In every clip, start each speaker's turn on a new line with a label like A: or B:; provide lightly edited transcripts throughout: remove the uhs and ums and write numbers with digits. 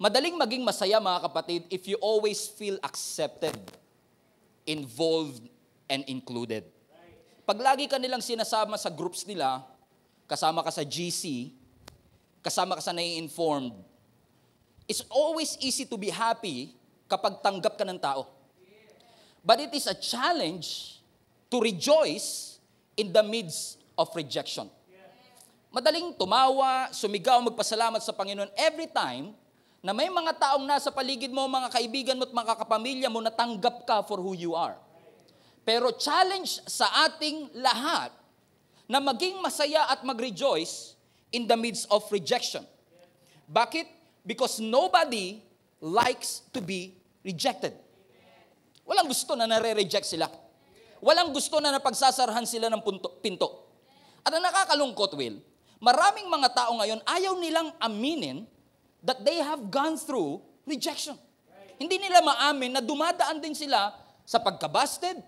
A: Madaling maging masaya, mga kapatid, if you always feel accepted, involved, and included. Pag lagi ka nilang sinasama sa groups nila, kasama ka sa GC, kasama ka sa nai-informed, it's always easy to be happy kapag tanggap ka ng tao. But it is a challenge to rejoice in the midst of rejection. Madaling tumawa, sumigaw, magpasalamat sa Panginoon every time na may mga taong nasa paligid mo, mga kaibigan mo at mga kapamilya mo, natanggap ka for who you are. Pero challenge sa ating lahat na maging masaya at mag-rejoice in the midst of rejection. Bakit? Because nobody likes to be rejected. Walang gusto na nare-reject sila. Walang gusto na napagsasarahan sila ng pinto. At ang nakakalungkot, Will, maraming mga tao ngayon, ayaw nilang aminin that they have gone through rejection. Hindi nila maamin na dumadaan din sila sa pagkabasted.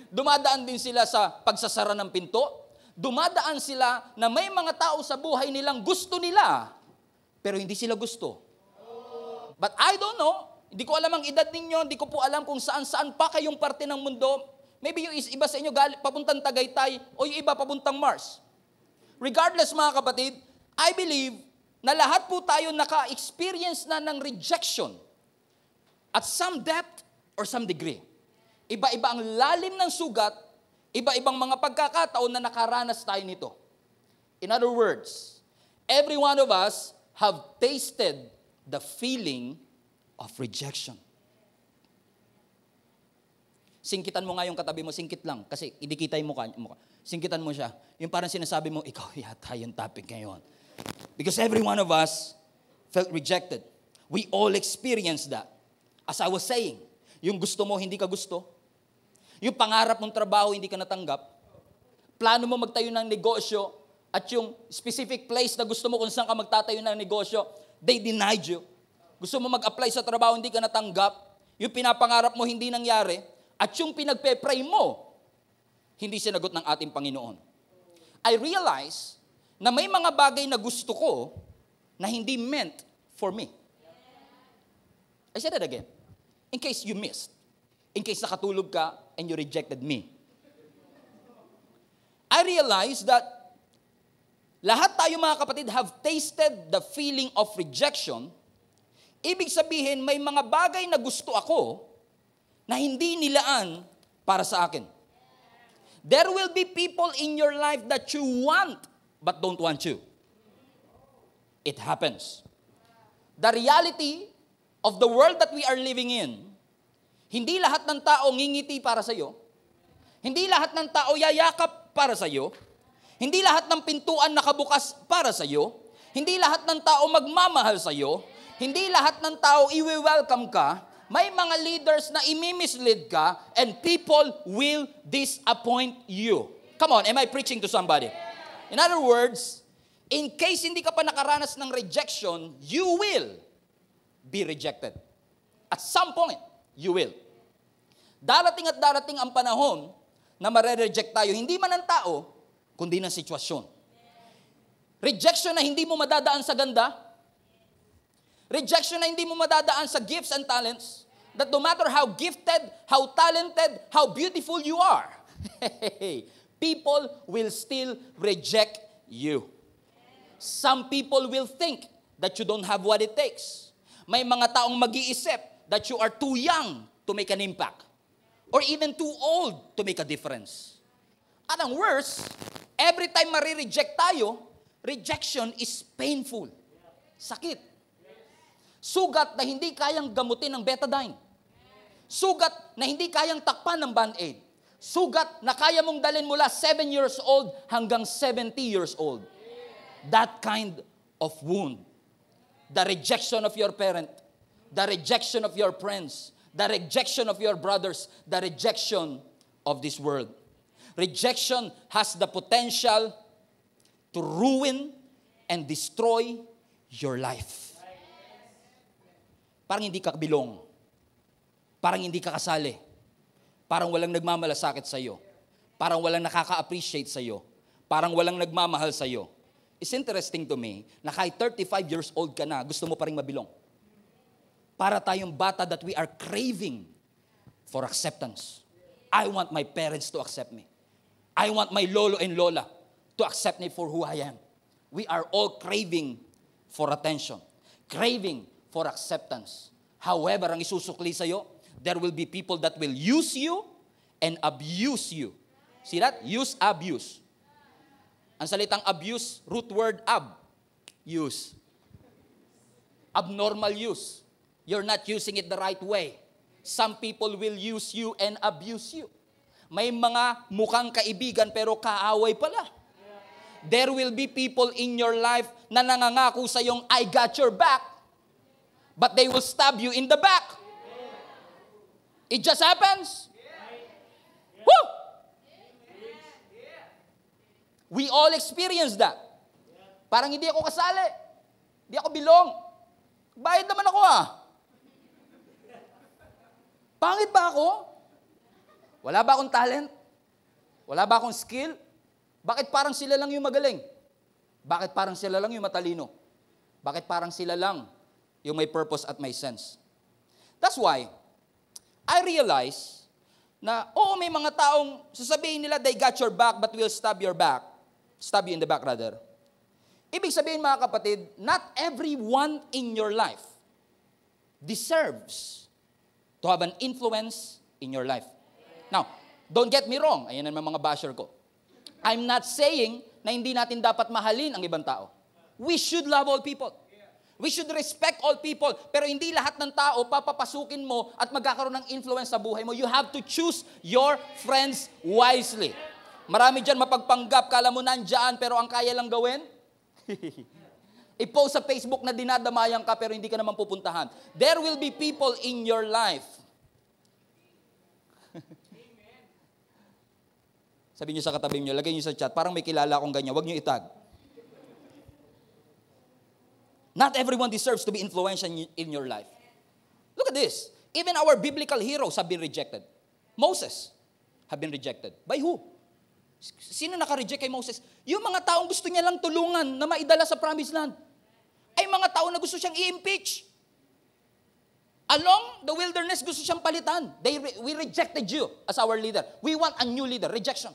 A: Dumadaan din sila sa pagsasara ng pinto. Dumadaan sila na may mga tao sa buhay nilang gusto nila, pero hindi sila gusto. But I don't know. Hindi ko alam ang edad ninyo. Hindi ko po alam kung saan-saan pa kayong parte ng mundo. Maybe yung iba sa inyo papuntang Tagaytay o yung iba papuntang Mars. Regardless, mga kapatid, I believe na lahat po tayo naka-experience na ng rejection at some depth or some degree. Iba-iba ang lalim ng sugat, iba-ibang mga pagkakataon na nakaranas tayo nito. In other words, every one of us have tasted the feeling of rejection. Singkitan mo nga yung katabi mo, singkit lang, kasi hindi kita yung mukha. Singkitan mo siya. Yung parang sinasabi mo, ikaw yata yung topic ngayon. Because every one of us felt rejected. We all experienced that. As I was saying, yung gusto mo, hindi ka gusto. Yung pangarap mong trabaho, hindi ka natanggap. Plano mo magtayo ng negosyo at yung specific place na gusto mo kung saan ka magtatayo ng negosyo, they denied you. Gusto mo mag-apply sa trabaho, hindi ka natanggap. Yung pinapangarap mo, hindi nangyari. At yung pinagpe-pray mo, hindi sinagot ng ating Panginoon. I realize na may mga bagay na gusto ko na hindi meant for me. I said that again. In case you missed. In case nakatulog ka and you rejected me. I realize that lahat tayo, mga kapatid, have tasted the feeling of rejection. Ibig sabihin, may mga bagay na gusto ako na hindi nilaan para sa akin. There will be people in your life that you want but don't want you. It happens. The reality of the world that we are living in, hindi lahat ng tao ngingiti para sa iyo. Hindi lahat ng tao yayakap para sa iyo. Hindi lahat ng pintuan nakabukas para sa iyo. Hindi lahat ng tao magmamahal sa iyo. Hindi lahat ng tao i-welcome ka. May mga leaders na imi-mislead ka and people will disappoint you. Come on, am I preaching to somebody? In other words, in case hindi ka pa nakaranas ng rejection, you will be rejected. At some point, you will. Darating at darating ang panahon na mare-reject tayo, hindi man ng tao, kundi ng sitwasyon. Rejection na hindi mo madadaan sa ganda. Rejection na hindi mo madadaan sa gifts and talents. That no matter how gifted, how talented, how beautiful you are, people will still reject you. Some people will think that you don't have what it takes. May mga taong mag-iisip that you are too young to make an impact. Or even too old to make a difference. At ang worst, every time marireject tayo, rejection is painful. Sakit. Sugat na hindi kayang gamutin ng betadine. Sugat na hindi kayang takpan ng Band-Aid. Sugat na kaya mong dalhin mula 7 years old hanggang 70 years old. That kind of wound. The rejection of your parent. The rejection of your friends. The rejection of your brothers. The rejection of this world. Rejection has the potential to ruin and destroy your life. Parang hindi ka bilong. Parang hindi ka kasali. Parang walang nagmamalasakit sa iyo. Parang walang nakaka-appreciate sa iyo. Parang walang nagmamahal sa iyo. It's interesting to me na kahit 35 years old ka na, gusto mo pa rin mabilong. Para tayong bata that we are craving for acceptance. I want my parents to accept me. I want my lolo and lola to accept me for who I am. We are all craving for attention. Craving for acceptance. However, ang isusukli sa'yo, there will be people that will use you and abuse you. See that? Use, abuse. Ang salitang abuse, root word use. Abnormal use. You're not using it the right way. Some people will use you and abuse you. May mga mukhang kaibigan pero kaaway pala. There will be people in your life na nangangako sa iyong, I got your back. But they will stab you in the back. It just happens. Woo! We all experience that. Parang hindi ako kasali. Hindi ako belong. Bayad naman ako Pangit ba ako? Wala ba akong talent? Wala ba akong skill? Bakit parang sila lang yung magaling? Bakit parang sila lang yung matalino? Bakit parang sila lang yung may purpose at may sense? That's why, I realize na, may mga taong sasabihin nila, they got your back but will stab you in the back rather. Ibig sabihin mga kapatid, not everyone in your life deserves to have an influence in your life. Now, don't get me wrong. Ayan naman mga basher ko. I'm not saying na hindi natin dapat mahalin ang ibang tao. We should love all people. We should respect all people. Pero hindi lahat ng tao papapasukin mo at magkakaroon ng influence sa buhay mo. You have to choose your friends wisely. Marami dyan mapagpanggap, kala mo nandyan, pero ang kaya lang gawin, i-post sa Facebook na dinadamayan ka pero hindi ka naman pupuntahan. There will be people in your life. Sabi niyo sa katabi niyo, lagay niyo sa chat, parang may kilala akong ganyan, wag niyo itag. Not everyone deserves to be influential in your life. Look at this. Even our biblical heroes have been rejected. Moses have been rejected. By who? Sino naka-reject kay Moses? Yung mga taong gusto niya lang tulungan na maidala sa promised land. Ay mga tao na gusto siyang i-impeach. Along the wilderness, gusto siyang palitan. We rejected you as our leader. We want a new leader. Rejection.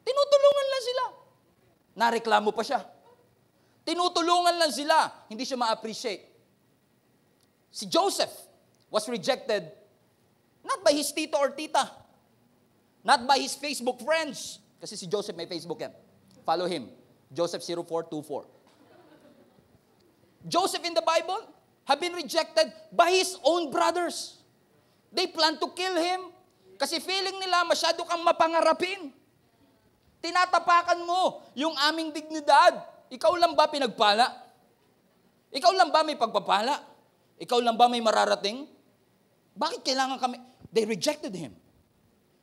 A: Tinutulungan lang sila. Nareklamo pa siya. Tinutulungan lang sila. Hindi siya ma-appreciate. Si Joseph was rejected not by his tito or tita. Not by his Facebook friends. Kasi si Joseph may Facebook yan. Follow him. Joseph0424. Joseph in the Bible have been rejected by his own brothers. They plan to kill him kasi feeling nila masyado kang mapangarapin. Tinatapakan mo yung aming dignidad. Ikaw lang ba pinagpala? Ikaw lang ba may pagpapala? Ikaw lang ba may mararating? Bakit kailangan kami? They rejected him.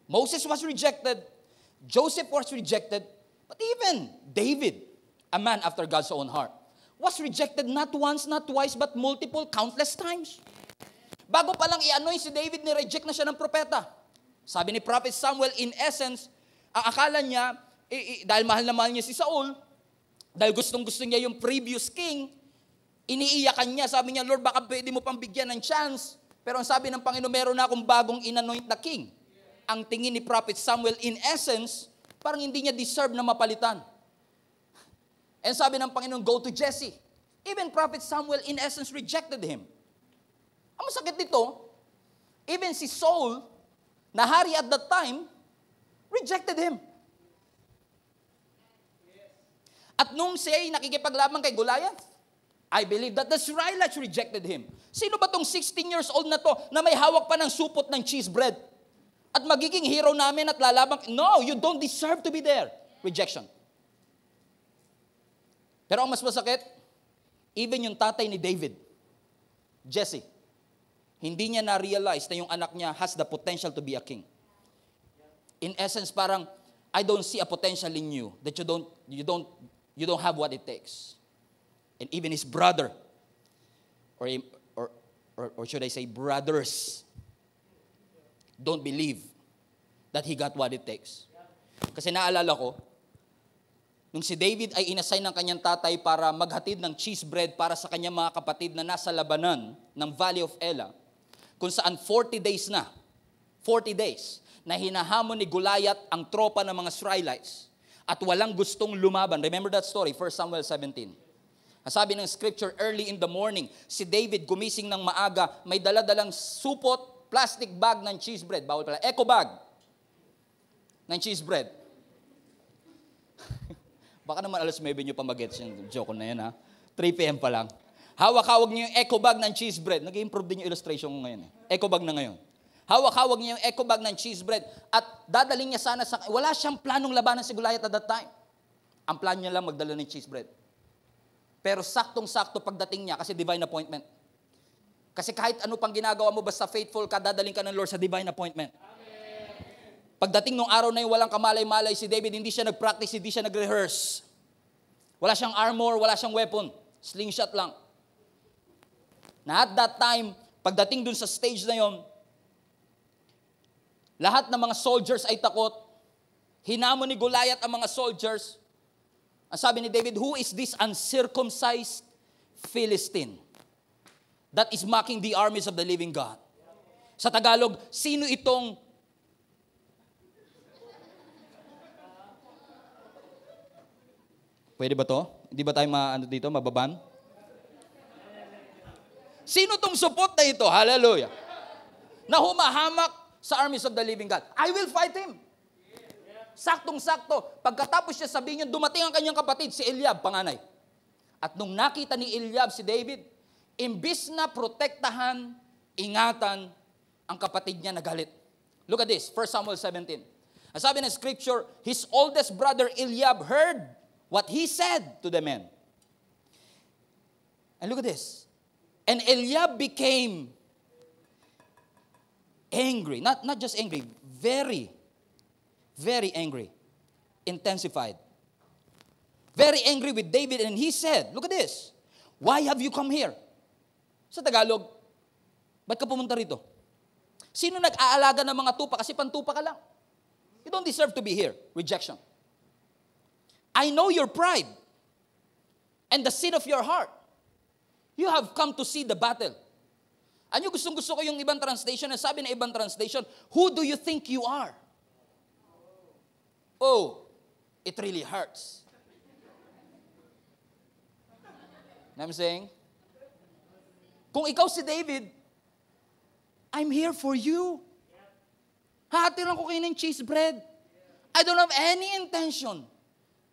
A: Moses was rejected. Joseph was rejected. But even David, a man after God's own heart, was rejected not once, not twice, but multiple, countless times. Bago pa lang i-anoint si David, ni-reject na siya ng propeta. Sabi ni Prophet Samuel, in essence, ang akala niya, dahil mahal na mahal niya si Saul, dahil gustong-gusto niya yung previous king, iniiyakan niya, sabi niya, Lord, baka pwede mo pang bigyan ng chance. Pero ang sabi ng Panginoon, meron na akong bagong in-anoint na king. Ang tingin ni Prophet Samuel, in essence, parang hindi niya deserve na mapalitan. And sabi ng Panginoon, go to Jesse. Even Prophet Samuel, in essence, rejected him. Ang masakit nito, even si Saul, na hari at that time, rejected him. At nung siya ay nakikipaglaban kay Goliath, I believe that the Israelites rejected him. Sino ba tong 16 years old na to na may hawak pa ng supot ng cheese bread? At magiging hero namin at lalabang, no, you don't deserve to be there. Rejection. Pero ang mas masakit, even yung tatay ni David, Jesse, hindi niya na-realize na yung anak niya has the potential to be a king. In essence, parang, I don't see a potential in you that you don't have what it takes. And even his brother, or should I say brothers, don't believe that he got what it takes. Kasi naalala ko, nung si David ay inassign ng kanyang tatay para maghatid ng cheese bread para sa kanyang mga kapatid na nasa labanan ng Valley of Elah, kung saan 40 days na hinahamon ni Goliath ang tropa ng mga Israelites at walang gustong lumaban. Remember that story, 1 Samuel 17. Sabi ng scripture, early in the morning, si David gumising ng maaga, may dala-dalang supot, plastic bag ng cheese bread, bawal pala, eco bag ng cheese bread. Baka naman alas 9 nyo pa mag-gets yung joke na yan, ha? 3 p.m. pa lang. Hawak-hawag niyo yung eco bag ng cheese bread. Nag-improve din yung illustration ko ngayon. Eco bag na ngayon. Hawak-hawag niya yung eco bag ng cheese bread at dadaling niya sana sa... Wala siyang planong labanan si Goliath at that time. Ang plan niya lang magdala ng cheese bread. Pero saktong-sakto pagdating niya kasi divine appointment. Kasi kahit ano pang ginagawa mo, basta faithful ka, dadaling ka ng Lord sa divine appointment. Pagdating nung araw na yun, walang kamalay-malay si David, hindi siya nag-practice, hindi siya nag-rehearse. Wala siyang armor, wala siyang weapon. Slingshot lang. Na at that time, pagdating dun sa stage na yon, lahat ng mga soldiers ay takot. Hinamon ni Goliath ang mga soldiers. Ang sabi ni David, who is this uncircumcised Philistine that is mocking the armies of the living God? Sa Tagalog, sino itong pwede ba to? Hindi ba tayo mababan? Sino tong supot na ito? Hallelujah. Na humahamak sa armies of the living God. I will fight him. Saktong-sakto. Pagkatapos niya sabihin niya, dumating ang kanyang kapatid, si Eliab, panganay. At nung nakita ni Eliab si David, imbis na protektahan, ingatan, ang kapatid niya nagalit. Look at this, 1 Samuel 17. Ang sabi ng scripture, his oldest brother Eliab heard what he said to the men. And look at this. And Eliab became angry. Not just angry, very, very angry. Intensified. Very angry with David. And he said, look at this. Why have you come here? Sa Tagalog, ba't ka pumunta rito? Sino nag-aalaga ng mga tupa? Kasi pantupa ka lang. You don't deserve to be here. Rejection. I know your pride and the sin of your heart. You have come to see the battle. Ano gustong-gusto ko yung ibang translation, na sabi ng ibang translation, who do you think you are? Oh, it really hurts. Know what I'm saying? Kung ikaw si David, I'm here for you. Hahatiran ko kayo ng cheese bread. I don't have any intention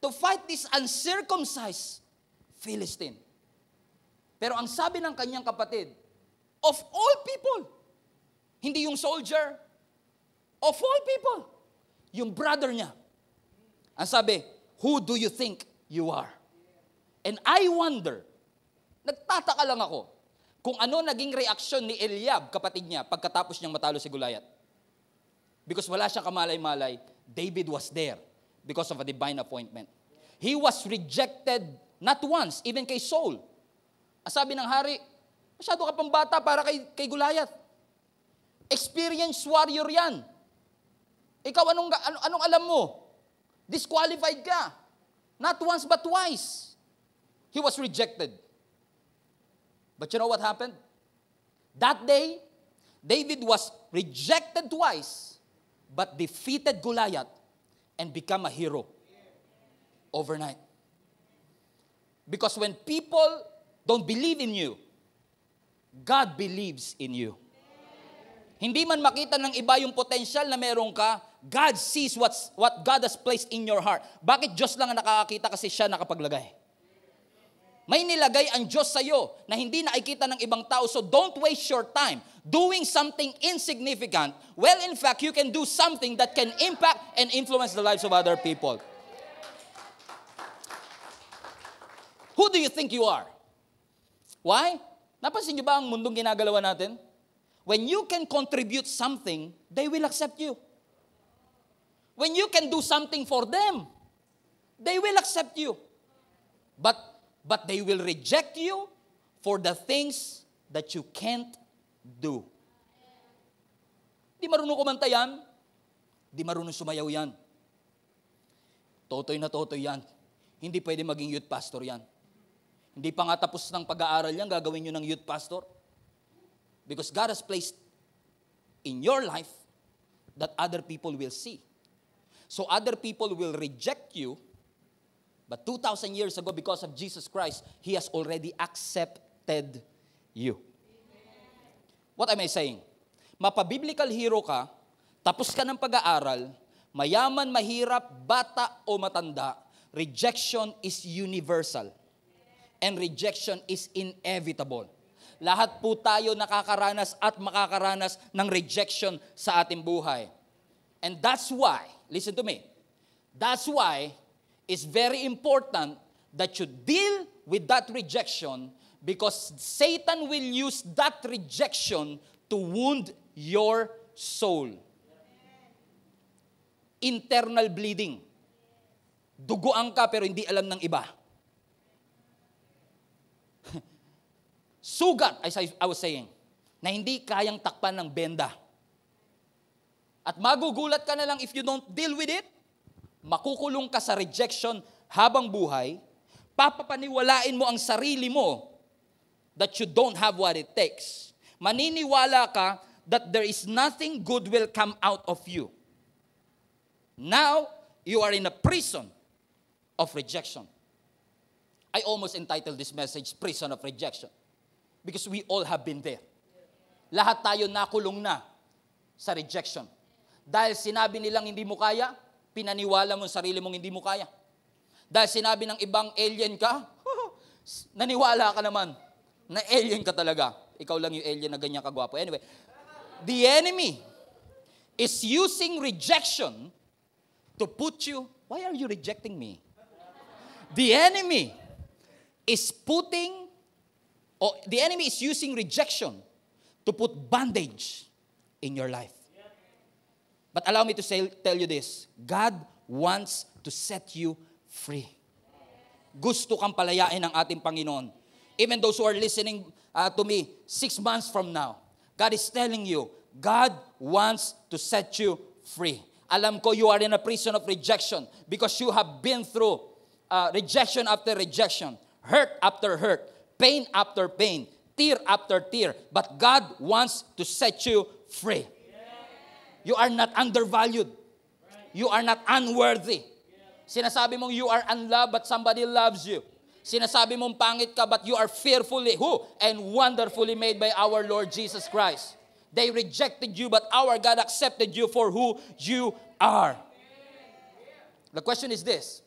A: to fight this uncircumcised Philistine. Pero ang sabi ng kanyang kapatid, of all people, hindi yung soldier, of all people, yung brother niya. Ang sabi, who do you think you are? And I wonder, nagtataka lang ako, kung ano naging reaksyon ni Eliab, kapatid niya, pagkatapos niyang matalo si Goliath. Because wala siyang kamalay-malay, David was there because of a divine appointment. He was rejected not once, even kay Saul. Sabi ng hari, masyado ka pang bata para kay Goliath. Experienced warrior yan. Ikaw, anong alam mo? Disqualified ka. Not once but twice. He was rejected. But you know what happened? That day, David was rejected twice, but defeated Goliath and become a hero overnight. Because when people don't believe in you, God believes in you. Hindi man makita ng iba yung potential na meron ka, God sees what God has placed in your heart. Bakit Diyos lang ang nakakakita? Kasi siya nakapaglagay. May nilagay ang Diyos sa iyo na hindi nakikita ng ibang tao. So don't waste your time doing something insignificant. Well, in fact, you can do something that can impact and influence the lives of other people. Who do you think you are? Why? Napansin niyo ba ang mundong ginagalawan natin? When you can contribute something, they will accept you. When you can do something for them, they will accept you. But they will reject you for the things that you can't do. Di marunong kumanta yan. Di marunong sumayaw yan. Totoy na totoy yan. hindi pwede maging youth pastor yan. Hindi pa nga tapos ng pag-aaral yan, gagawin nyo ng youth pastor. Because God has placed in your life that other people will see. So other people will reject you, but 2,000 years ago, because of Jesus Christ, He has already accepted you. What am I saying? Mapa-biblical hero ka, tapos ka ng pag-aaral, mayaman, mahirap, bata o matanda, rejection is universal. And rejection is inevitable. Lahat po tayo nakakaranas at makakaranas ng rejection sa ating buhay. And that's why, listen to me, that's why it's very important that you deal with that rejection because Satan will use that rejection to wound your soul. Internal bleeding. Duguan ka pero hindi alam ng iba. Sugat, as I was saying, na hindi kayang takpan ng benda. At magugulat ka na lang if you don't deal with it, makukulong ka sa rejection habang buhay, papapaniwalain mo ang sarili mo that you don't have what it takes. Maniniwala ka that there is nothing good will come out of you. Now, you are in a prison of rejection. I almost entitled this message, Prison of Rejection. Because we all have been there. Lahat tayo nakulong na sa rejection. Dahil sinabi nilang hindi mo kaya, pinaniwala mo sarili mong hindi mo kaya. Dahil sinabi ng ibang alien ka, naniwala ka naman na alien ka talaga. Ikaw lang yung alien na ganyan kagwapo. Anyway, the enemy is using rejection to put you, why are you rejecting me? The enemy is using rejection to put bandage in your life. But allow me to tell you this. God wants to set you free. Gusto kang palayain ng ating Panginoon. Even those who are listening to me 6 months from now, God is telling you, God wants to set you free. Alam ko you are in a prison of rejection because you have been through rejection after rejection, hurt after hurt, pain after pain, tear after tear. But God wants to set you free. You are not undervalued. You are not unworthy. Sinasabi mong you are unloved but somebody loves you. Sinasabi mong pangit ka but you are fearfully and wonderfully made by our Lord Jesus Christ. They rejected you but our God accepted you for who you are. The question is this.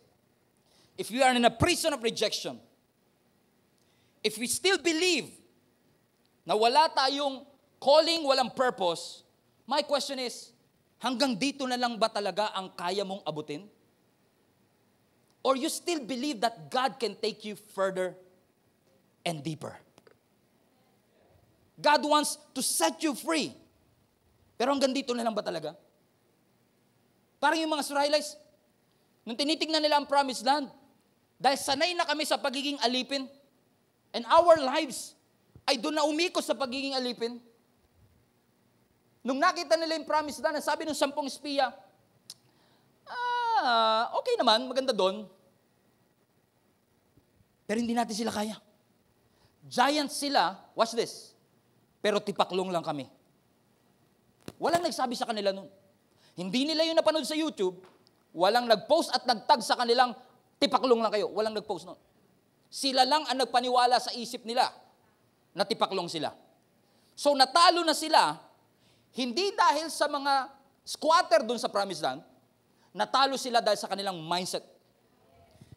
A: If you are in a prison of rejection, if we still believe na wala tayong calling, walang purpose, my question is, hanggang dito na lang ba talaga ang kaya mong abutin? Or you still believe that God can take you further and deeper? God wants to set you free. Pero hanggang dito na lang ba talaga? Parang yung mga Israelites, nung tinitingnan nila ang promised land, dahil sanay na kami sa pagiging alipin, and our lives ay doon na umikos sa pagiging alipin. Nung nakita nila yung promised land, sabi ng 10 espiya, okay naman, maganda doon. Pero hindi natin sila kaya. Giants sila, watch this, pero tipaklong lang kami. Walang nagsabi sa kanila nun. Hindi nila yung napanood sa YouTube, walang nag-post at nag-tag sa kanilang tipaklong lang kayo. Walang nag-post nun. Sila lang ang nagpaniwala sa isip nila na tipaklong sila. So natalo na sila, hindi dahil sa mga squatter dun sa promised land, natalo sila dahil sa kanilang mindset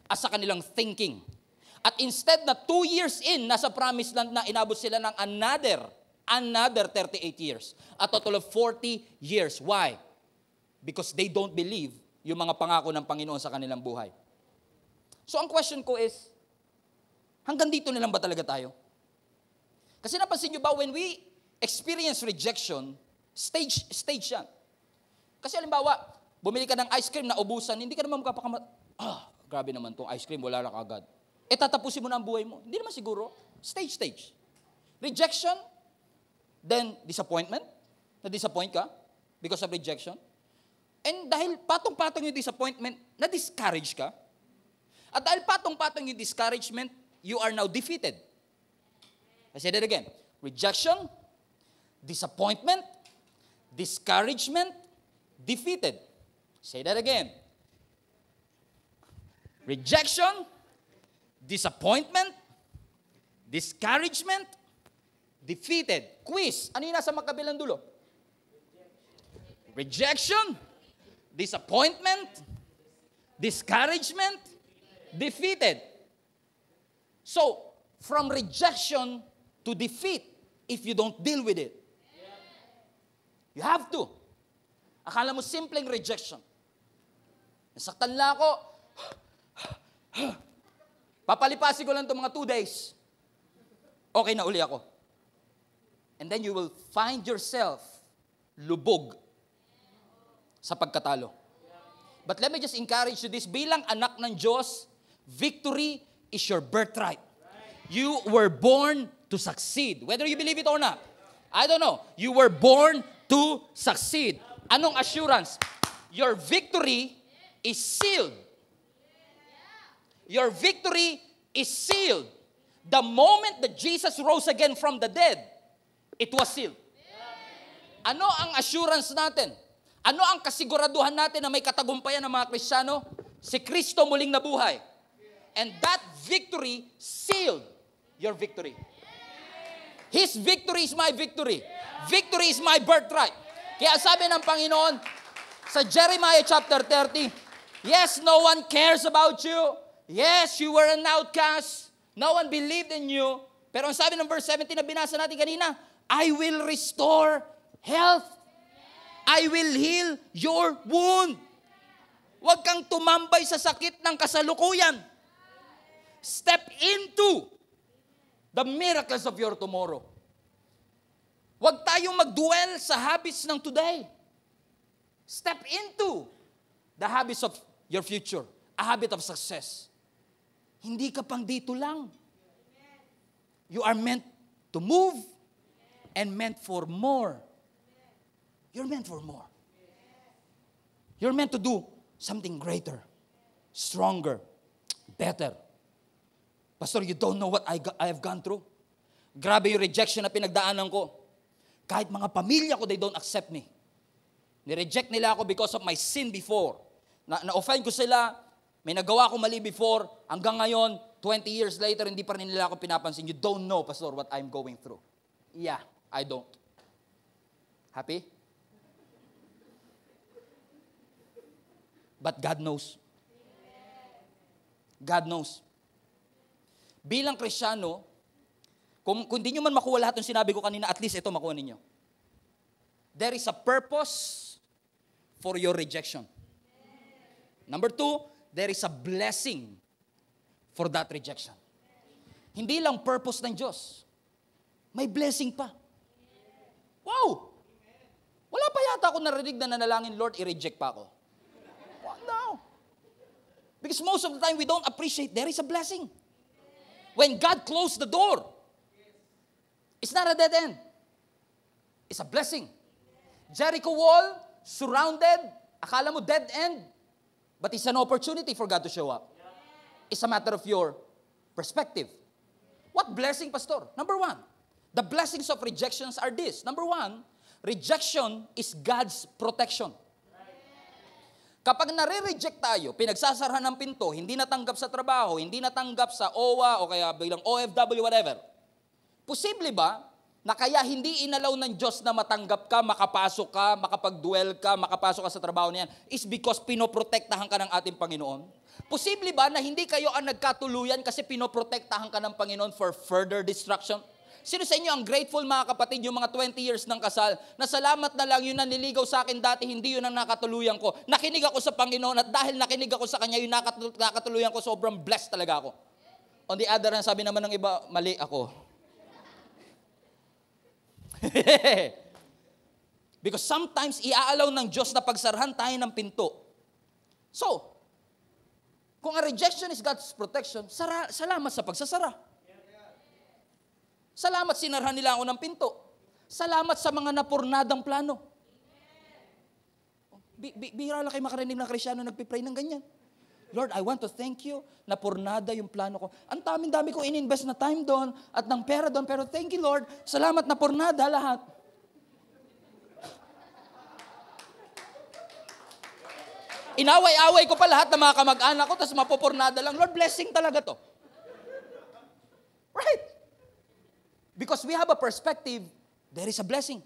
A: at sa kanilang thinking. At instead na 2 years in, nasa promised land na inabot sila ng another 38 years. A total of 40 years. Why? Because they don't believe yung mga pangako ng Panginoon sa kanilang buhay. So ang question ko is, hanggang dito na lang ba talaga tayo? Kasi napansin nyo ba, when we experience rejection, stage yan. Kasi halimbawa, bumili ka ng ice cream na ubusan, hindi ka naman grabe naman tong ice cream, wala na kagad. Tatapusin mo na ang buhay mo. Hindi naman siguro. Stage. Rejection, then disappointment. Na-disappoint ka because of rejection. And dahil patong-patong yung disappointment, na-discourage ka. At dahil patong-patong yung discouragement, you are now defeated. I say that again. Rejection, disappointment, discouragement, defeated. Say that again. Rejection, disappointment, discouragement, defeated. Quiz. Ano yung nasa magkabilang dulo? Rejection, disappointment, discouragement, defeated. So, from rejection to defeat, if you don't deal with it, you have to. Akala mo simpleng rejection. Nasaktan lang ako. Papalipasin ko lang ito mga 2 days. Okay na uli ako. And then you will find yourself lubog sa pagkatalo. But let me just encourage you this. Bilang anak ng Diyos, victory is your birthright. You were born to succeed. Whether you believe it or not. I don't know. You were born to succeed. Anong assurance? Your victory is sealed. Your victory is sealed. The moment that Jesus rose again from the dead, it was sealed. Ano ang assurance natin? Ano ang kasiguraduhan natin na may katagumpayan ng mga Kristiyano? Si Kristo muling nabuhay. And that victory sealed your victory. His victory is my victory. Victory is my birthright. Kaya sabi ng Panginoon sa Jeremiah chapter 30, yes, no one cares about you. Yes, you were an outcast. No one believed in you. Pero ang sabi ng verse 17 na binasa natin kanina, I will restore health. I will heal your wound. Huwag kang tumambay sa sakit ng kasalukuyan. Step into the miracles of your tomorrow. Huwag tayong mag-dwell sa habits ng today. Step into the habits of your future. A habit of success. Hindi ka pang dito lang. You are meant to move and meant for more. You're meant for more. You're meant to do something greater, stronger, better. Pastor, you don't know what I have gone through. Grabe yung rejection na pinagdaanan ko. Kahit mga pamilya ko, they don't accept me. Nireject nila ako because of my sin before. Na-offend ko sila, may nagawa ko mali before, hanggang ngayon, 20 years later, hindi pa rin nila ako pinapansin. You don't know, Pastor, what I'm going through. Yeah, I don't. Happy? But God knows. God knows. Bilang Kristiyano, kung di nyo man makuha lahat ng sinabi ko kanina, at least ito makuha ninyo. There is a purpose for your rejection. Number 2, there is a blessing for that rejection. Hindi lang purpose ng Diyos. May blessing pa. Wow! Wala pa yata ako narinig na nanalangin, Lord, i-reject pa ako. No. Because most of the time we don't appreciate there is a blessing. When God closed the door, it's not a dead end. It's a blessing. Jericho wall, surrounded, akala mo dead end, but it's an opportunity for God to show up. It's a matter of your perspective. What blessing, Pastor? Number 1, the blessings of rejections are this. Number 1, rejection is God's protection. Kapag nare-reject tayo, pinagsasarahan ng pinto, hindi natanggap sa trabaho, hindi natanggap sa OWA o kaya bilang OFW, whatever, posible ba na kaya hindi inalaw ng Diyos na matanggap ka, makapasok ka, makapag-dwell ka, makapasok ka sa trabaho niyan, is because pinoprotektahan ka ng ating Panginoon? Posible ba na hindi kayo ang nagkatuluyan kasi pinoprotektahan ka ng Panginoon for further destruction? Sino sa inyo ang grateful, mga kapatid, yung mga 20 years ng kasal, na salamat na lang yun nanliligaw sa akin dati, hindi yun ang nakatuluyan ko. Nakinig ako sa Panginoon at dahil nakinig ako sa Kanya, yung nakatuluyan ko, sobrang blessed talaga ako. On the other hand, sabi naman ng iba, mali ako. Because sometimes, iaalaw ng Diyos na pagsarahan tayo ng pinto. So, kung ang rejection is God's protection, salamat sa pagsasara. Salamat sinarhan nila ako ng pinto. Salamat sa mga napurnadang plano. Bihira lang kayo makarinig ng Kristiyano nagpipray ng ganyan. Lord, I want to thank you na pornada yung plano ko. Ang dami ko ininvest na time doon at ng pera doon. Pero thank you, Lord. Salamat na pornada lahat. Inaway-away ko pa lahat ng mga kamag-anak ko, tapos mapopornada lang. Lord, blessing talaga to. Right? Because we have a perspective, there is a blessing.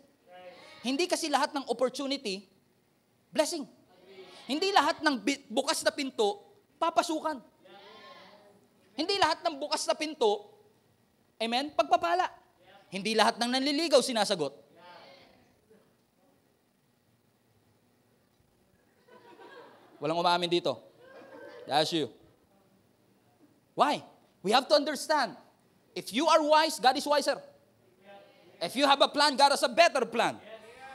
A: Hindi kasi lahat ng opportunity, blessing. Hindi lahat ng bukas na pinto, papasukan. Hindi lahat ng bukas na pinto, amen, pagpapala. Hindi lahat ng nanliligaw sinasagot. Walang umamin dito. That's you. Why? We have to understand. If you are wise, God is wiser. If you have a plan, God has a better plan.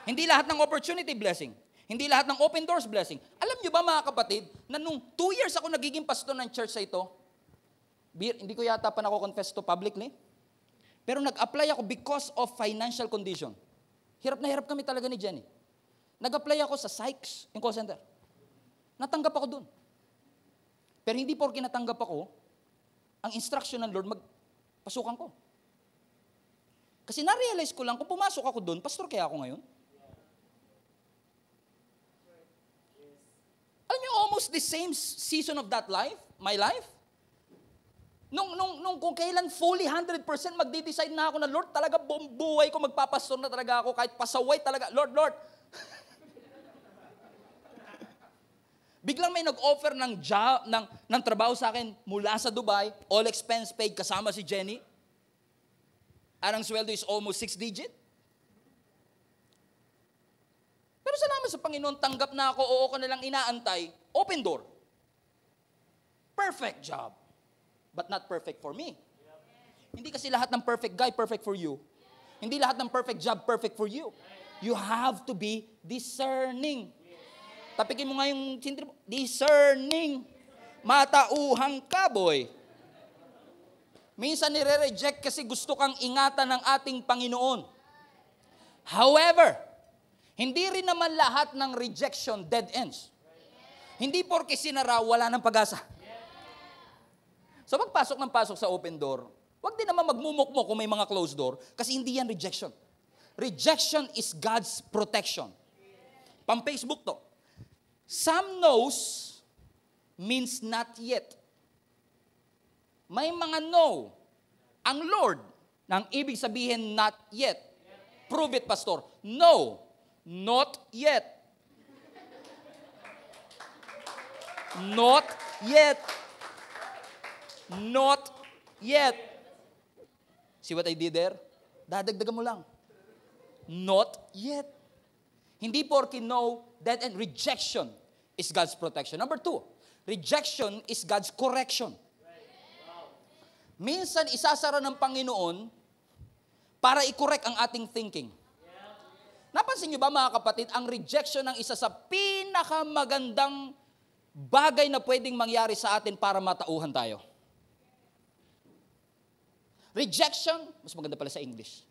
A: Hindi lahat ng opportunity blessing. Hindi lahat ng open doors blessing. Alam niyo ba mga kapatid, na nung 2 years ako nagiging pastor ng church sa ito, hindi ko yata pa nako-confess to publicly, pero nag-apply ako because of financial condition. Hirap na hirap kami talaga ni Jenny. Nag-apply ako sa Sykes, yung call center. Natanggap ako dun. Pero hindi porke natanggap ako, ang instruction ng Lord, magpasukan ko. Kasi na-realize ko lang, kung pumasok ako dun, pastor kaya ako ngayon? Alam niyo, almost the same season of that life, my life, nung kung kailan fully 100% magde-decide na ako na, Lord, talaga buong buhay ko magpapastor na talaga ako, kahit pasaway talaga, Lord, biglang may nag-offer ng job, ng trabaho sa akin mula sa Dubai, all expense paid, kasama si Jenny. Ang sweldo is almost 6 digit. Pero salamat sa Panginoon, tanggap na ako, oo ko na lang inaantay, open door. Perfect job. But not perfect for me. Hindi kasi lahat ng perfect guy, perfect for you. Hindi lahat ng perfect job, perfect for you. You have to be discerning. Tapikin mo nga yung sintri mo. Discerning. Matauhang kaboy. Minsan nire-reject kasi gusto kang ingatan ng ating Panginoon. However, hindi rin naman lahat ng rejection dead ends. Hindi porke sinara, wala ng pag-asa. So magpasok ng pasok sa open door, wag din naman magmumukmok kung may mga closed door, kasi hindi yan rejection. Rejection is God's protection. Pang-Facebook to. Some knows means not yet. May mga no. Ang Lord, nang ibig sabihin not yet. Prove it, pastor. No, not yet. Not yet. Not yet. See what I did there? Dadagdagan mo lang. Not yet. Hindi porke no, dead end. Rejection is God's protection. Number 2, rejection is God's correction. Minsan isasara ng Panginoon para i-correct ang ating thinking. Napansin niyo ba mga kapatid, ang rejection ng isa sa pinakamagandang bagay na pwedeng mangyari sa atin para matauhan tayo. Rejection, mas maganda pala sa English,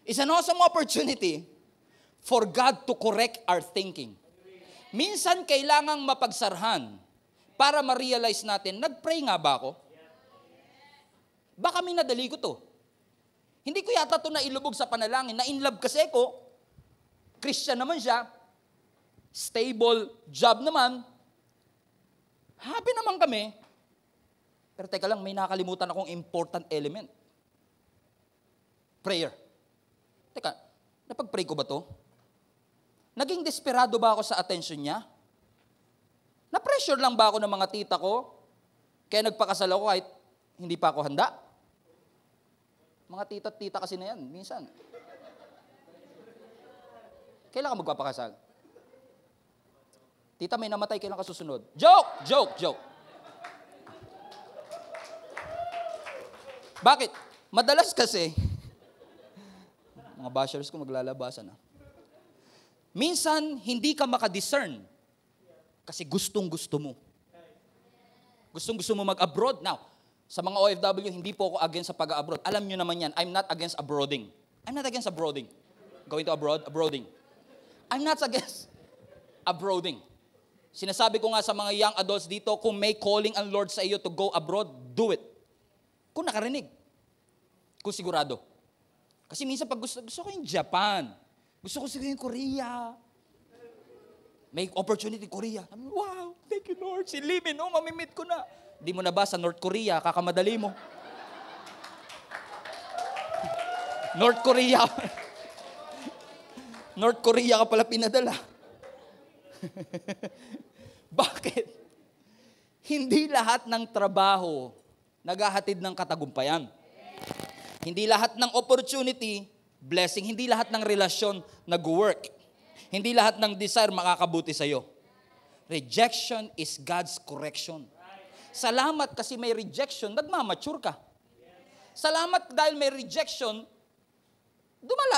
A: is an awesome opportunity for God to correct our thinking. Minsan kailangang mapagsarhan para ma-realize natin, nag-pray nga ba ako? Baka minadali ko to. Hindi ko yata to nailubog sa panalangin. Na-inlove kasi ko, Christian naman siya, stable job naman, happy naman kami. Pero teka lang, may nakalimutan akong important element. Prayer. Teka, napag-pray ko ba to? Naging desperado ba ako sa attention niya? Na-pressure lang ba ako ng mga tita ko? Kaya nagpakasal ako kahit hindi pa ako handa? Mga tita kasi na yan, minsan. Kailan ka magpapakasal? Tita, may namatay, kailan ka susunod? Joke. Bakit? Madalas kasi, mga bashers ko maglalabasan na. Minsan, hindi ka makadiscern kasi gustong-gusto mo. Gustong-gusto mo mag-abroad. Now, sa mga OFW, hindi po ako against sa pag-abroad. Alam nyo naman yan, I'm not against abroading. I'm not against abroading. Going to abroad, abroading. I'm not against abroading. Sinasabi ko nga sa mga young adults dito, kung may calling ang Lord sa iyo to go abroad, do it. Kung nakarinig. Kung sigurado. Kasi minsan pag gusto ko yung Japan. Gusto ko siguro yung Korea. May opportunity Korea. Wow, thank you Lord. Si Lee Min, mamimit ko na. Di mo na ba sa North Korea, kakamadali mo. North Korea. North Korea ka pala pinadala. Bakit? Hindi lahat ng trabaho naghahatid ng katagumpayan. Hindi lahat ng opportunity, blessing. Hindi lahat ng relasyon nag-work. Hindi lahat ng desire makakabuti sa'yo. Rejection is God's correction. Salamat kasi may rejection, nagmamature ka. Salamat dahil may rejection,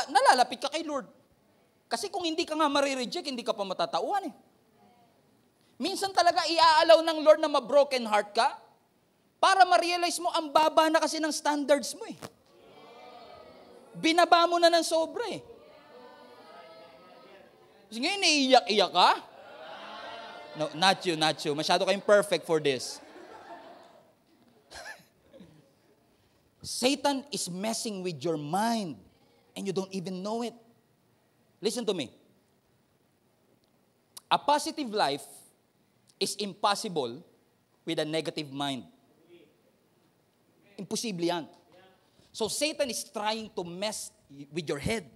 A: nalalapit ka kay Lord. Kasi kung hindi ka nga marireject, hindi ka pa matatauhan eh. Minsan talaga iaalaw ng Lord na ma-broken heart ka para ma-realize mo ang baba na kasi ng standards mo eh. Binaba mo na ng sobra eh. Kasi ngayon naiiyak-iyak ka? No, not you. Masyado kayong perfect for this. Satan is messing with your mind and you don't even know it. Listen to me. A positive life is impossible with a negative mind. Imposible yan. So Satan is trying to mess with your head.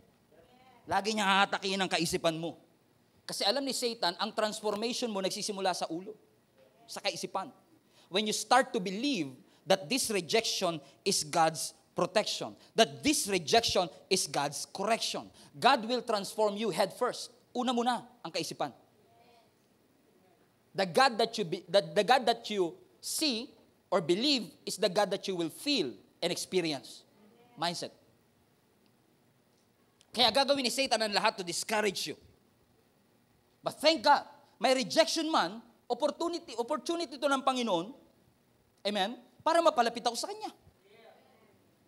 A: Lagi niya hahatakin ang kaisipan mo. Kasi alam ni Satan, ang transformation mo nagsisimula sa ulo, sa kaisipan. When you start to believe that this rejection is God's protection, that this rejection is God's correction, God will transform you head first. Una muna ang kaisipan. The God that you see or believe is the God that you will feel and experience. Mindset. Kaya gagawin ni Satan ang lahat to discourage you. But thank God, may rejection man, opportunity to ng Panginoon, amen, para mapalapit ako sa Kanya.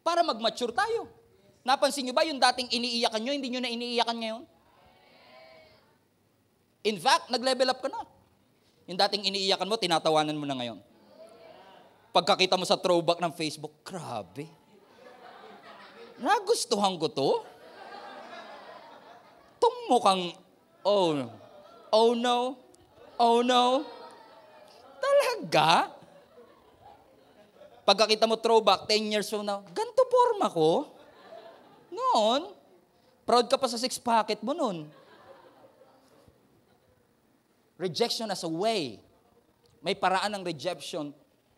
A: Para mag-mature tayo. Napansin nyo ba yung dating iniiyakan nyo, hindi nyo na iniiyakan ngayon? In fact, nag-level up ka na. Yung dating iniiyakan mo, tinatawanan mo na ngayon. Pagkakita mo sa throwback ng Facebook, grabe. Nagustuhan ko to. Itong mukhang, oh no. Talaga? Pagkakita mo throwback, 10 years from now, ganito forma ko. Noon, proud ka pa sa six-packet mo noon. Rejection as a way. May paraan ng rejection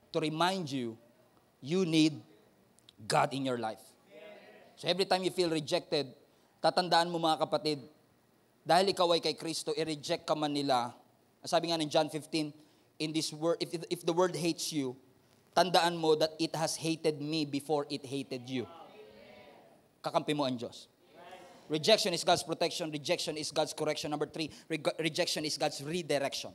A: to remind you, you need God in your life. So every time you feel rejected, tatandaan mo mga kapatid, dahil ikaw ay kay Kristo, i-reject ka man nila. Sabi nga ng John 15, in this world, if the world hates you, tandaan mo that it has hated me before it hated you. Kakampi mo ang Diyos. Rejection is God's protection. Rejection is God's correction. Number 3, rejection is God's redirection.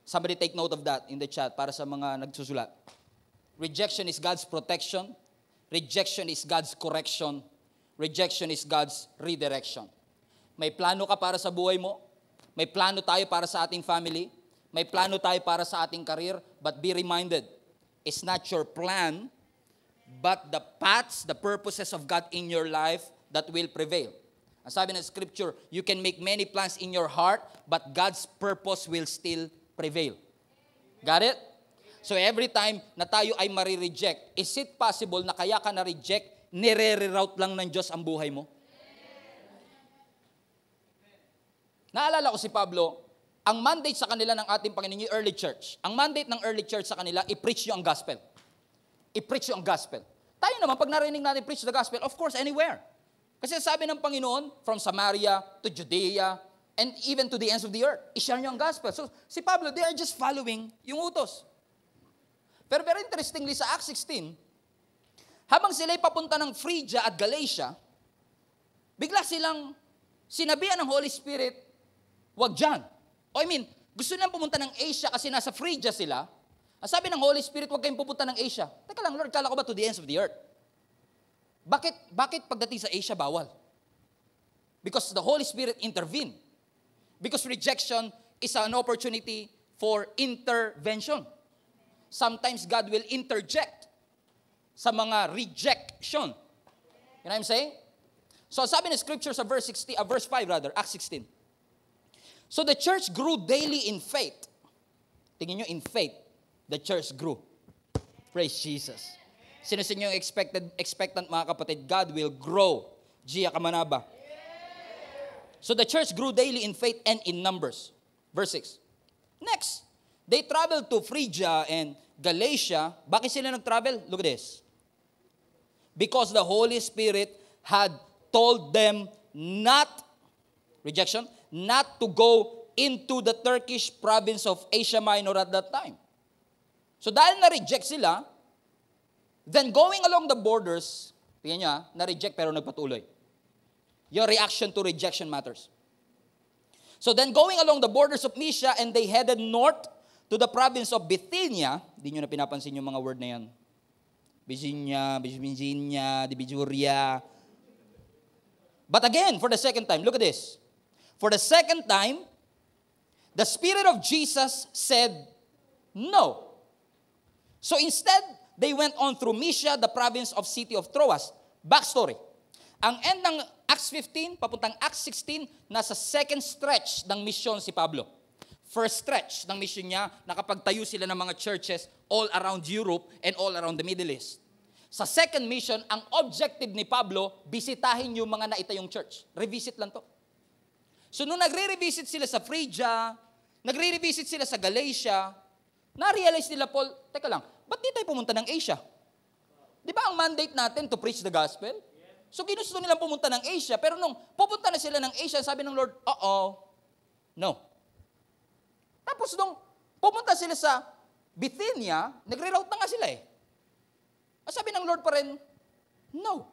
A: Somebody take note of that in the chat para sa mga nagsusulat. Rejection is God's protection. Rejection is God's correction. Rejection is God's redirection. May plano ka para sa buhay mo. May plano tayo para sa ating family. May plano tayo para sa ating career. But be reminded, it's not your plan, but the paths, the purposes of God in your life that will prevail. Ang sabi ng scripture, you can make many plans in your heart, but God's purpose will still prevail. Got it? So every time na tayo ay marireject, is it possible na kaya ka na-reject, nire-reroute lang ng Diyos ang buhay mo? Naalala ko si Pablo, ang mandate sa kanila ng ating Panginoon, yung early church. Ang mandate ng early church sa kanila, i-preach yung gospel. I-preach yung gospel. Tayo naman, pag narinig natin preach the gospel, of course, anywhere. Kasi sabi ng Panginoon, from Samaria to Judea, and even to the ends of the earth, i-share nyo ang gospel. So, si Pablo, they are just following yung utos. Pero very interestingly, sa Acts 16, habang sila'y papunta ng Phrygia at Galatia, bigla silang sinabihan ng Holy Spirit, wag dyan. Gusto nilang pumunta ng Asia kasi nasa Phrygia sila. Ang sabi ng Holy Spirit, wag kayong pupunta ng Asia. Teka lang, Lord, kala ko ba to the ends of the earth? Bakit pagdating sa Asia, bawal? Because the Holy Spirit intervened. Because rejection is an opportunity for intervention. Sometimes God will interject sa mga rejection. You know what I'm saying? So sabi ng scripture sa verse 5 rather, Acts 16. So the church grew daily in faith. Tingin nyo, in faith, the church grew. Praise Jesus. Sino sa inyo expectant mga kapatid? God will grow. Gia Kamanaba. So the church grew daily in faith and in numbers. Verse 6. Next, they traveled to Phrygia and Galatia. Bakit sila nag-travel? Look at this. Because the Holy Spirit had told them not, rejection, not to go into the Turkish province of Asia Minor at that time. So dahil na-reject sila, then going along the borders, tingnan nyo na-reject pero nagpatuloy. Your reaction to rejection matters. So then going along the borders of Mysia, and they headed north to the province of Bithynia. Hindi nyo na pinapansin yung mga word na yan. Bithynia, Dividuria. But again, for the second time, look at this. For the second time, the Spirit of Jesus said, no. So instead, they went on through Mysia, the province of city of Troas. Backstory. Ang end ng Acts 15, papuntang Acts 16, nasa second stretch ng mission si Pablo. First stretch ng mission niya, nakapagtayo sila ng mga churches all around Europe and all around the Middle East. Sa second mission, ang objective ni Pablo, bisitahin yung mga naitayong church. Revisit lang to. So nung nagre-revisit sila sa Phrygia, nagre-revisit sila sa Galatia, na-realize nila, Paul, teka lang, ba't di tayo pumunta ng Asia? Di ba ang mandate natin to preach the gospel? So ginusto nilang pumunta ng Asia, pero nung pupunta na sila ng Asia, sabi ng Lord, no. Tapos nung pumunta sila sa Bithynia, nagre-route na nga sila eh. Sabi ng Lord pa rin, no.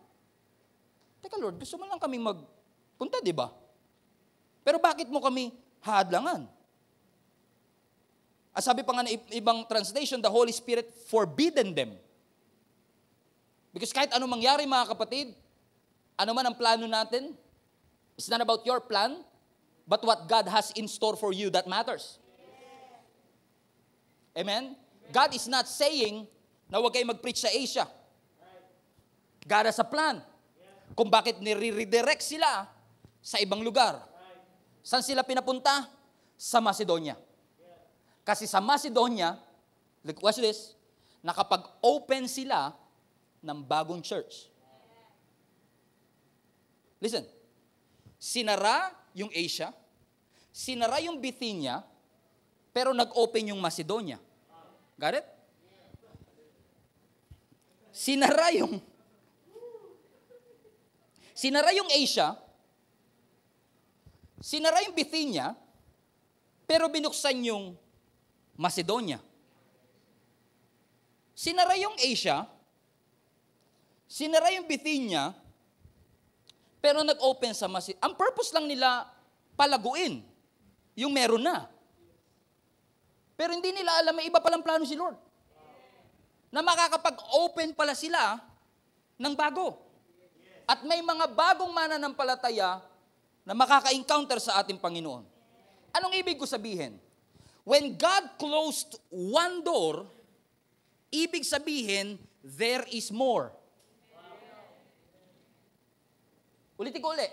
A: Teka Lord, gusto mo lang kami magpunta, di ba? Pero bakit mo kami hadlangan? Sabi pa nga ng ibang translation, the Holy Spirit forbidden them. Because kahit anong mangyari mga kapatid, ano man ang plano natin, it's not about your plan, but what God has in store for you that matters. Amen? God is not saying na huwag kayo mag-preach sa Asia. God has a plan kung bakit nire-redirect sila sa ibang lugar. Saan sila pinapunta? Sa Macedonia. Kasi sa Macedonia, watch this, nakapag-open sila ng bagong church. Listen, sinara yung Asia, sinara yung Bithynia, pero nag-open yung Macedonia. Got it? Sinara yung Asia, sinara yung Bithynia, pero binuksan yung Macedonia. Sinara yung Asia, sinara yung Bithynia, pero nag-open sa Macedonia. Ang purpose lang nila palaguin yung meron na. Pero hindi nila alam, may iba palang plano si Lord. Na makakapag-open pala sila ng bago. At may mga bagong mananampalataya na makaka-encounter sa ating Panginoon. Anong ibig ko sabihin? When God closed one door, ibig sabihin, there is more. Ulitin ko ulit.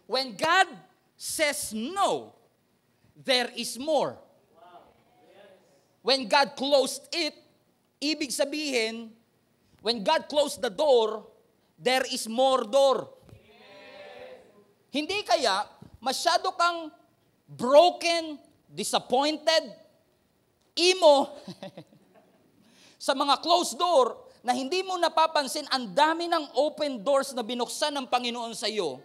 A: When God says no, there is more. When God closed it, ibig sabihin, when God closed the door, there is more door. Hindi kaya masyado kang broken, disappointed, emo, sa mga closed door, na hindi mo napapansin ang dami ng open doors na binuksan ng Panginoon sa iyo.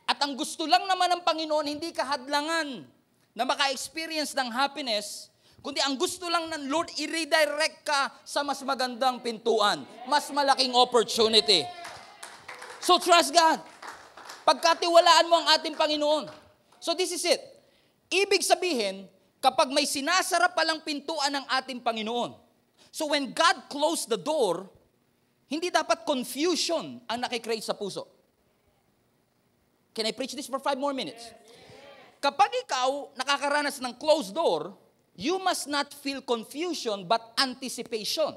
A: At ang gusto lang naman ng Panginoon, hindi ka hadlangan na maka-experience ng happiness, kundi ang gusto lang ng Lord, i-redirect ka sa mas magandang pintuan, mas malaking opportunity. So trust God. Pagkatiwalaan mo ang ating Panginoon. So this is it. Ibig sabihin, kapag may sinasara palang pintuan ng ating Panginoon, so when God closed the door, hindi dapat confusion ang nakikreate sa puso. Can I preach this for 5 more minutes? Kapag ikaw nakakaranas ng closed door, you must not feel confusion but anticipation.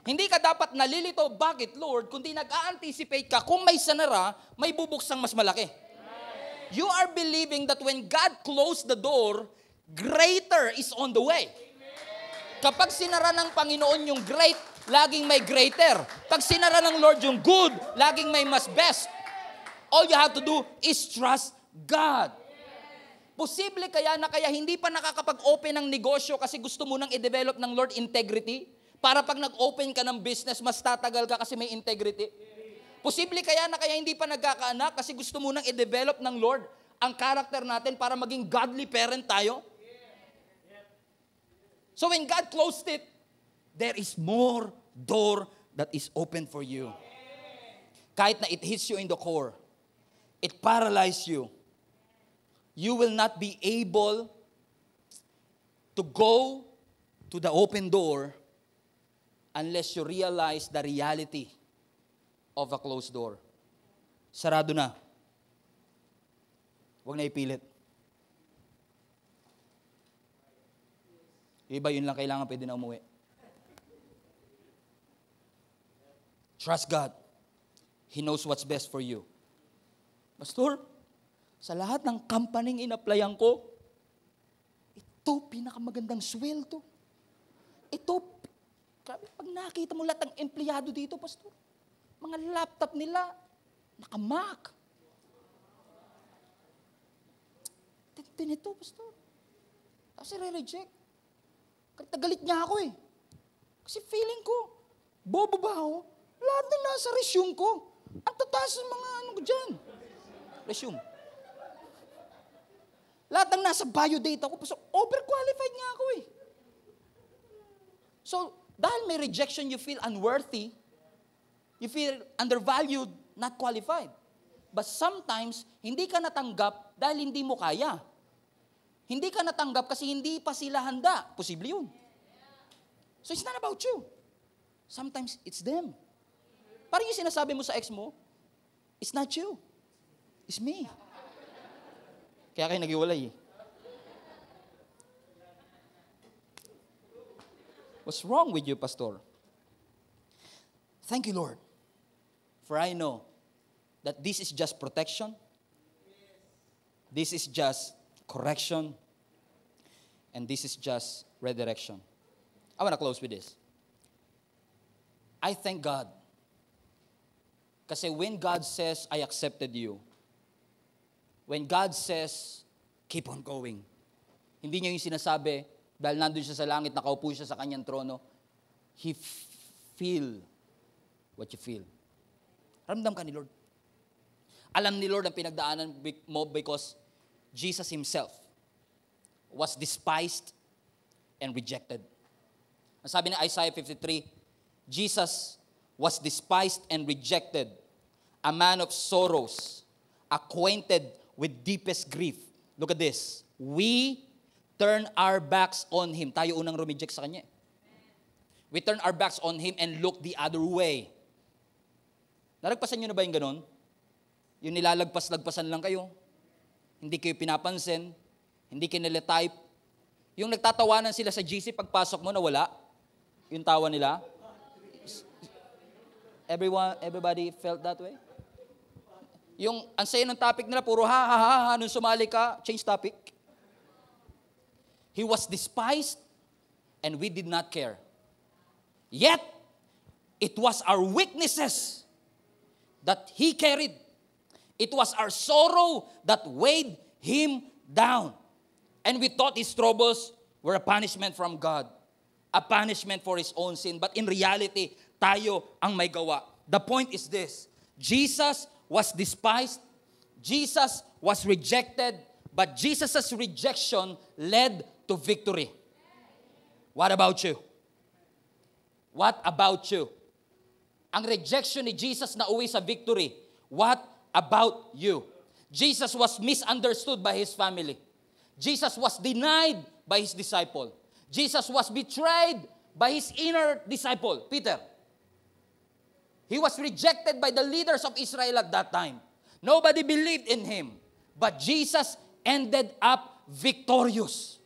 A: Hindi ka dapat nalilito, bakit Lord, kundi nag-a-anticipate ka, kung may sanara, may bubuksang mas malaki. You are believing that when God closed the door, greater is on the way. Kapag sinara ng Panginoon yung great, laging may greater. Pag sinara ng Lord yung good, laging may mas best. All you have to do is trust God. Posible kaya na kaya hindi pa nakakapag-open ng negosyo kasi gusto mo nang i-develop ng Lord integrity? Para pag nag-open ka ng business, mas tatagal ka kasi may integrity? Posible kaya na kaya hindi pa nagkakaanak kasi gusto mo nang i-develop ng Lord ang character natin para maging godly parent tayo? So when God closed it, there is more door that is open for you. Kahit na it hits you in the core, it paralyzes you, you will not be able to go to the open door unless you realize the reality of a closed door. Sarado na. Huwag na ipilit. Iba, yun lang kailangan, pwede na umuwi. Trust God. He knows what's best for you. Pastor, sa lahat ng company in-applyan ko, ito, pinakamagandang sweldo. Ito, grabe, pag nakita mo lahat ng empleyado dito, Pastor, mga laptop nila, naka-Mac. Ito, Pastor. Kasi re-reject. Galit niya ako eh. Kasi feeling ko, bobo ba ako? Lahat na nasa resume ko. Ang tataas ng mga ano ko dyan. Resume. Lahat ng nasa biodata ko, so overqualified nga ako eh. So, dahil may rejection, you feel unworthy, you feel undervalued, not qualified. But sometimes, hindi ka natanggap dahil hindi mo kaya. Hindi ka natanggap kasi hindi pa sila handa. Posible yun. So, it's not about you. Sometimes, it's them. Parang yung sinasabi mo sa ex mo, it's not you. It's me. Kaya kayo nag-iwalay eh. What's wrong with you, Pastor? Thank you, Lord. For I know that this is just protection. This is just correction. And this is just redirection. I want to close with this. I thank God. Kasi when God says, I accepted you, when God says, keep on going, hindi niya yung sinasabi, dahil nandun siya sa langit, nakaupo siya sa kanyang trono, He feel what you feel. Ramdam ka ni Lord. Alam ni Lord ang pinagdaanan mo because Jesus Himself was despised and rejected. Ang sabi ni Isaiah 53, Jesus was despised and rejected, a man of sorrows, acquainted with deepest grief. Look at this. We turn our backs on Him. Tayo unang rumeject sa Kanya. We turn our backs on Him and look the other way. Naragpasan nyo na ba yung ganon? Yung nilalagpas-lagpasan lang kayo. Hindi kayo pinapansin. Hindi kayo nila-type. Yung nagtatawanan sila sa GC, pagpasok mo, nawala. Yung tawa nila. Everybody felt that way? Yung ang saya ng topic nila, puro ha, nung sumali ka, change topic. He was despised and we did not care. Yet, it was our weaknesses that He carried. It was our sorrow that weighed Him down. And we thought His troubles were a punishment from God, a punishment for His own sin. But in reality, tayo ang may gawa. The point is this, Jesus was despised, Jesus was rejected, but Jesus' rejection led to victory. What about you? What about you? Ang rejection ni Jesus na uwi sa victory. What about you? Jesus was misunderstood by His family. Jesus was denied by His disciple. Jesus was betrayed by His inner disciple, Peter. He was rejected by the leaders of Israel at that time. Nobody believed in Him. But Jesus ended up victorious.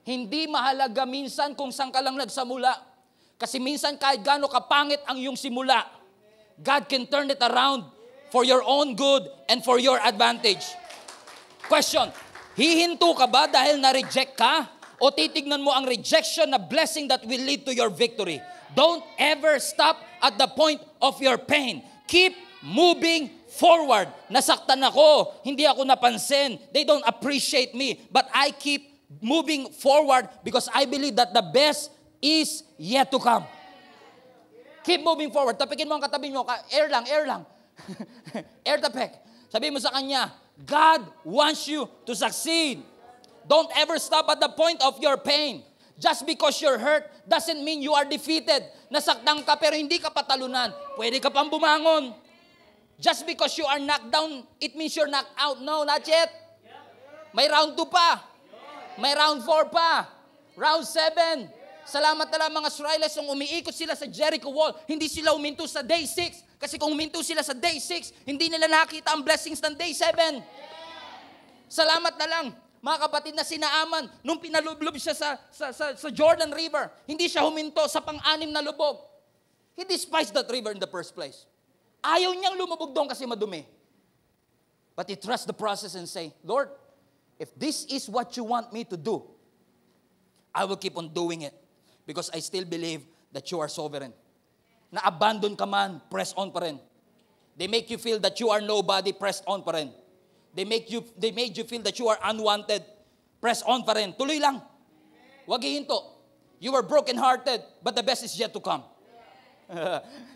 A: Hindi mahalaga minsan kung saan ka lang nagsamula. Kasi minsan kahit gaano kapangit ang iyong simula, God can turn it around for your own good and for your advantage. Question, hihinto ka ba dahil na-reject ka? O titignan mo ang rejection na blessing that will lead to your victory? Don't ever stop at the point of your pain. Keep moving forward. Nasaktan ako, hindi ako napansin. They don't appreciate me, but I keep moving forward because I believe that the best is yet to come. Keep moving forward. Tapikin mo ang katabi mo, air lang. Air tapik. Sabihin mo sa kanya, God wants you to succeed. Don't ever stop at the point of your pain. Just because you're hurt doesn't mean you are defeated. Nasaktan ka pero hindi ka patalunan. Pwede ka pang bumangon. Just because you are knocked down, it means you're knocked out. No, not yet. May round 2 pa. May round 4 pa. Round 7. Salamat na lang mga Israelites nung umiikot sila sa Jericho wall. Hindi sila uminto sa day 6. Kasi kung uminto sila sa day 6, hindi nila nakita ang blessings ng day 7. Salamat na lang. Mga kapatid na sinaaman, nung pinalublob siya sa Jordan River, hindi siya huminto sa pang-anim na lubog. He despised that river in the first place. Ayaw niyang lumubog doon kasi madumi. But he trusts the process and say, Lord, if this is what you want me to do, I will keep on doing it because I still believe that you are sovereign. Na-abandon ka man, press on pa rin. They make you feel that you are nobody, press on pa rin. They made you feel that you are unwanted. Press on pa rin. Tuloy lang. Huwag hihinto. You were brokenhearted, but the best is yet to come.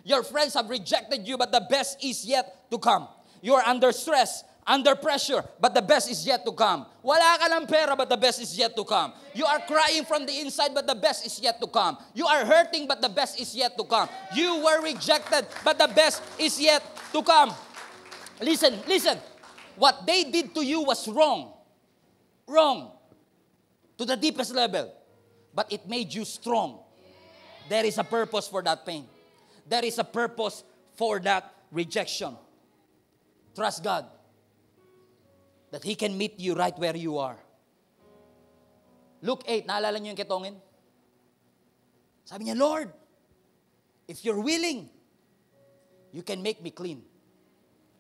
A: Your friends have rejected you, but the best is yet to come. You are under stress, under pressure, but the best is yet to come. Wala ka ng pera, but the best is yet to come. You are crying from the inside, but the best is yet to come. You are hurting, but the best is yet to come. You were rejected, but the best is yet to come. Listen. What they did to you was wrong. Wrong. To the deepest level. But it made you strong. There is a purpose for that pain. There is a purpose for that rejection. Trust God. That He can meet you right where you are. Luke 8, naalala niyo yung ketongin? Sabi niya, Lord, if you're willing, you can make me clean.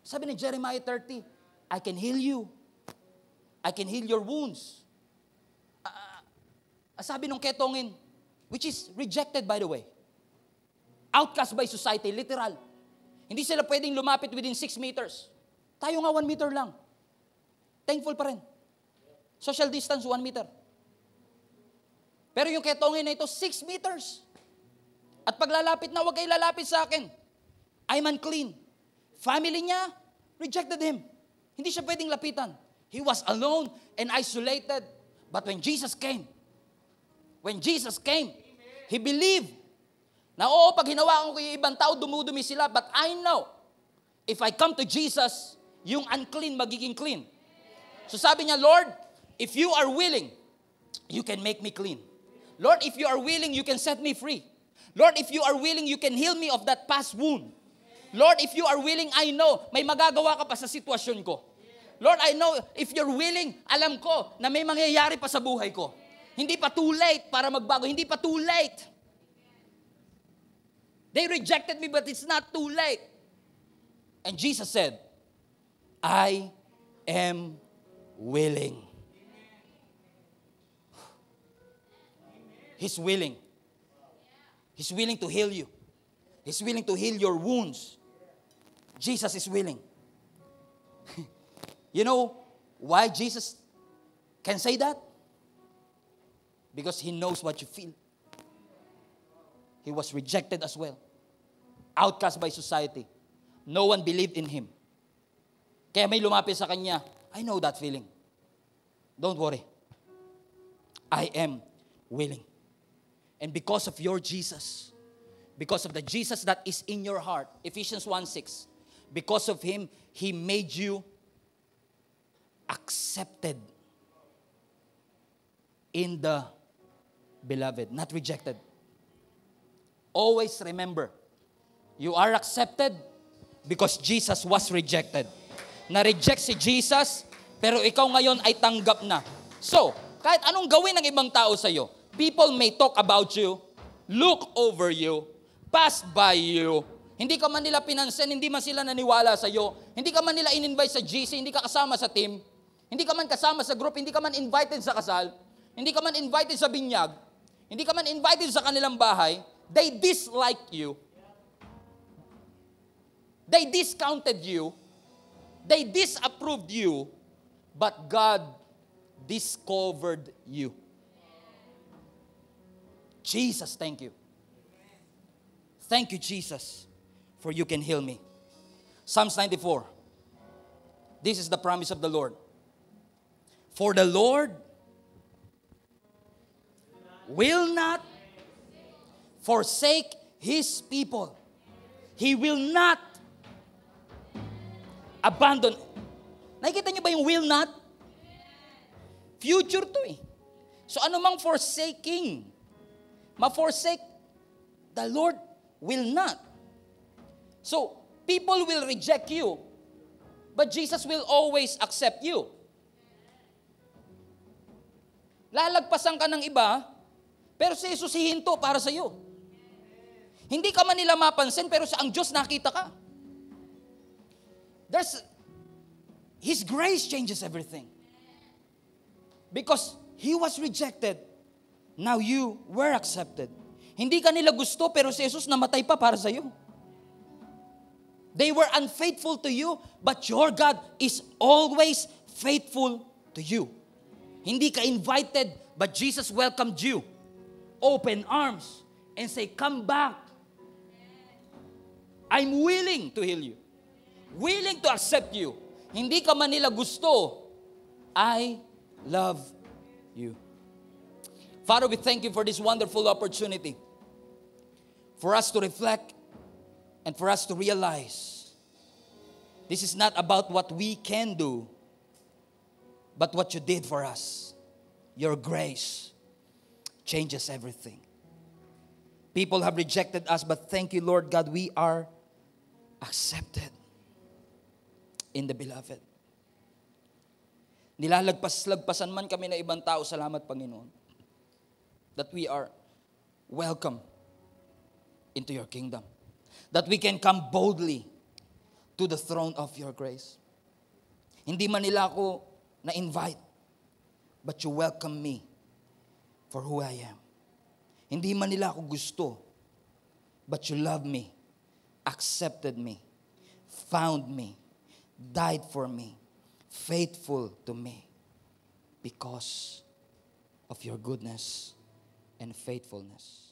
A: Sabi ni Jeremiah 30, I can heal you. I can heal your wounds. Sabi nung ketongin, which is rejected by the way. Outcast by society, literal. Hindi sila pwedeng lumapit within 6 meters. Tayo nga 1 meter lang. Thankful pa rin. Social distance, 1 meter. Pero yung ketongin na ito, 6 meters. At paglalapit na, huwag kayo lalapit sa akin. I'm unclean. Family niya, rejected him. Hindi siya pwedeng lapitan. He was alone and isolated. But when Jesus came, He believed na oo, pag hinawakan ko yung ibang tao, dumudumi sila. But I know, if I come to Jesus, yung unclean magiging clean. So sabi niya, Lord, if you are willing, you can make me clean. Lord, if you are willing, you can set me free. Lord, if you are willing, you can heal me of that past wound. Lord, if you are willing, I know, may magagawa ka pa sa sitwasyon ko. Lord, I know, if you're willing, alam ko na may mangyayari pa sa buhay ko. Hindi pa too late para magbago. Hindi pa too late. They rejected me, but it's not too late. And Jesus said, I am willing. He's willing. He's willing to heal you. He's willing to heal your wounds. Jesus is willing. You know why Jesus can say that? Because He knows what you feel. He was rejected as well. Outcast by society. No one believed in Him. Kaya may lumapit sa Kanya, I know that feeling. Don't worry. I am willing. And because of your Jesus, because of the Jesus that is in your heart, Ephesians 1:6, because of Him, He made you accepted in the beloved, not rejected. Always remember, you are accepted because Jesus was rejected. Na-reject si Jesus, Pero ikaw ngayon ay tanggap na. So, kahit anong gawin ng ibang tao sa'yo, people may talk about you, look over you, pass by you. Hindi ka man nila pinansin, hindi man sila naniwala sa'yo, hindi ka man nila in-invite sa GC, hindi ka kasama sa team, hindi ka man kasama sa group, hindi ka man invited sa kasal, hindi ka man invited sa binyag, hindi ka man invited sa kanilang bahay, they dislike you. They discounted you. They disapproved you. But God discovered you. Jesus, thank you. Thank you, Jesus, for you can heal me. Psalms 94. This is the promise of the Lord. For the Lord will not forsake His people. He will not abandon. Nakikita niyo ba yung will not? Future to eh. So anumang forsaking, ma-forsake, the Lord will not. So, people will reject you, but Jesus will always accept you. Lalagpasan ka ng iba, pero si Jesus hihinto para sa iyo. Hindi ka man nila mapansin, pero sa ang Diyos nakita ka. His grace changes everything. Because He was rejected, now you were accepted. Hindi ka nila gusto, pero si Jesus namatay pa para sa iyo. They were unfaithful to you, but your God is always faithful to you. Hindi ka invited, but Jesus welcomed you. Open arms and say, come back. I'm willing to heal you. Willing to accept you. Hindi ka man nila gusto, I love you. Father, we thank you for this wonderful opportunity for us to reflect and for us to realize this is not about what we can do, but what you did for us. Your grace changes everything. People have rejected us, but thank you, Lord God, we are accepted in the beloved. Nilalagpas-lagpasan man kami na ibang tao, salamat Panginoon, that we are welcome into your kingdom. That we can come boldly to the throne of your grace. Hindi man nila ako na-invite, but you welcome me for who I am. Hindi man nila ako gusto, but you love me, accepted me, found me, died for me, faithful to me, because of your goodness and faithfulness.